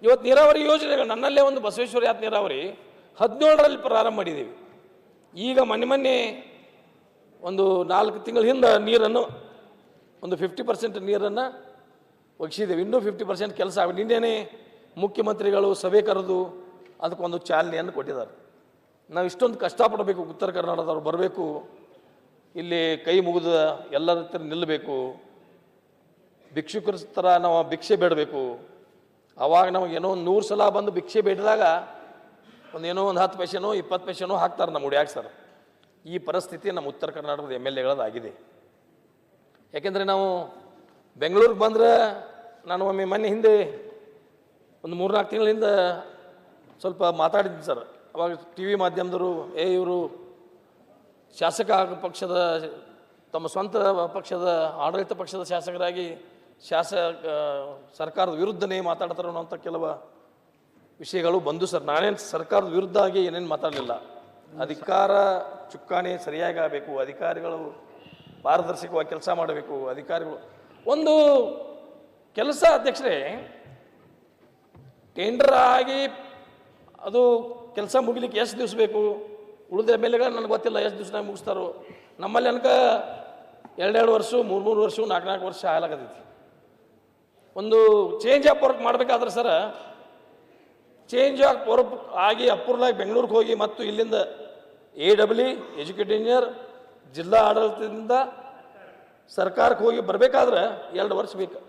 ಇವತ್ತು ನೀರಾವರಿ ಯೋಜನೆಗಳು ನನ್ನಲ್ಲೇ ಒಂದು ಬಸವೇಶ್ವರ ಯಾತ್ ನೀರಾವರಿ 17ರಲ್ಲಿ ಪ್ರಾರಂಭ ಮಾಡಿದ್ದೀವಿ. ಈಗ ಮೊನ್ನೆ ಒಂದು 4 ತಿಂಗಳ ಹಿಂದೆ ನೀರನ್ನು ಒಂದು 50% ನೀರನ್ನು ಒಗಿಸಿದ್ದೇವೆ. ಇನ್ನೂ 50% ಕೆಲಸ ಆಗಿ ನಿನ್ನೆನೇ ಮುಖ್ಯಮಂತ್ರಿಗಳು ಸಭೆ ಕರೆದು ಅದಕ್ಕೊಂದು ಚಾಲನೆಯನ್ನು ಕೊಟ್ಟಿದ್ದಾರೆ. ನಾವು ಇಷ್ಟೊಂದು ಕಷ್ಟಪಡಬೇಕು, ಉತ್ತರ ಕರ್ನಾಟಕದವ್ರು ಬರಬೇಕು, ಇಲ್ಲಿ ಕೈ ಮುಗಿದ ಎಲ್ಲರ ಹತ್ರ ನಿಲ್ಲಬೇಕು, ಭಿಕ್ಷುಕರ ಥರ ನಾವು ಭಿಕ್ಷೆ ಬೇಡಬೇಕು. ಆವಾಗ ನಮಗೇನೋ ಒಂದು 100 ಸಲ ಬಂದು ಭಿಕ್ಷೆ ಬೇಡಿದಾಗ ಒಂದೇನೋ ಒಂದು 10 ಪೈಸೆನೋ 20 ಪೈಸೆನೋ ಹಾಕ್ತಾರೆ ನಮ್ಮ ಉಡ್ಯಾಗ ಸರ್. ಈ ಪರಿಸ್ಥಿತಿ ನಮ್ಮ ಉತ್ತರ ಕರ್ನಾಟಕದ MLAಗಳದಾಗಿದೆ. ಯಾಕೆಂದರೆ ನಾವು ಬೆಂಗಳೂರಿಗೆ ಬಂದರೆ ನಾನು ಒಮ್ಮೆ ಮೊನ್ನೆ ಹಿಂದೆ ಒಂದು 3-4 ತಿಂಗಳಿಂದ ಸ್ವಲ್ಪ ಮಾತಾಡಿದ್ದೀನಿ ಸರ್. ಅವಾಗ TV ಮಾಧ್ಯಮದವರು ಇವರು ಶಾಸಕ ಪಕ್ಷದ ತಮ್ಮ ಸ್ವಂತ ಪಕ್ಷದ ಆಡಳಿತ ಪಕ್ಷದ ಶಾಸಕರಾಗಿ ಸರ್ಕಾರದ ವಿರುದ್ಧನೇ ಮಾತಾಡ್ತಾರೆ ಅನ್ನೋಂಥ ಕೆಲವು ವಿಷಯಗಳು ಬಂದು ಸರ್. ನಾನೇನು ಸರ್ಕಾರದ ವಿರುದ್ಧ ಆಗಿ ಏನೇನು ಮಾತಾಡಲಿಲ್ಲ. ಅಧಿಕಾರ ಚುಕ್ಕಾಣಿ ಸರಿಯಾಗಿ ಆಗಬೇಕು, ಅಧಿಕಾರಿಗಳು ಪಾರದರ್ಶಕವಾಗಿ ಕೆಲಸ ಮಾಡಬೇಕು. ಅಧಿಕಾರಿಗಳು ಒಂದು ಕೆಲಸ ಅಧ್ಯಕ್ಷರೇ ಟೆಂಡರ್ ಆಗಿ ಅದು ಕೆಲಸ ಮುಗಿಲಿಕ್ಕೆ ಎಷ್ಟು ದಿವಸ ಬೇಕು, ಉಳಿದ MLAಗಳು ನನಗೆ ಗೊತ್ತಿಲ್ಲ ಎಷ್ಟು ದಿವಸನಾಗ ಮುಗಿಸ್ತಾರೋ. ನಮ್ಮಲ್ಲಿ ಅನ್ಕ 2 ವರ್ಷ 3 ವರ್ಷ 4 ವರ್ಷ ಆಗಲಾಗತೈತಿ. ಒಂದು ಚೇಂಜ್ ಆಫ್ ವರ್ಕ್ ಮಾಡಬೇಕಾದ್ರೆ ಸರ ಚೇಂಜ್ ಆಫ್ ವರ್ಕ್ ಆಗಿ ಅಪ್ರೂವಲ್ ಬೆಂಗಳೂರಿಗೆ ಹೋಗಿ ಮತ್ತು ಇಲ್ಲಿಂದ AWE ಎಜುಕೇಟೆಡ್ ಇಂಜಿನಿಯರ್ ಜಿಲ್ಲಾ ಆಡಳಿತದಿಂದ ಸರ್ಕಾರಕ್ಕೆ ಹೋಗಿ ಬರಬೇಕಾದ್ರೆ 2 ವರ್ಷ ಬೇಕು.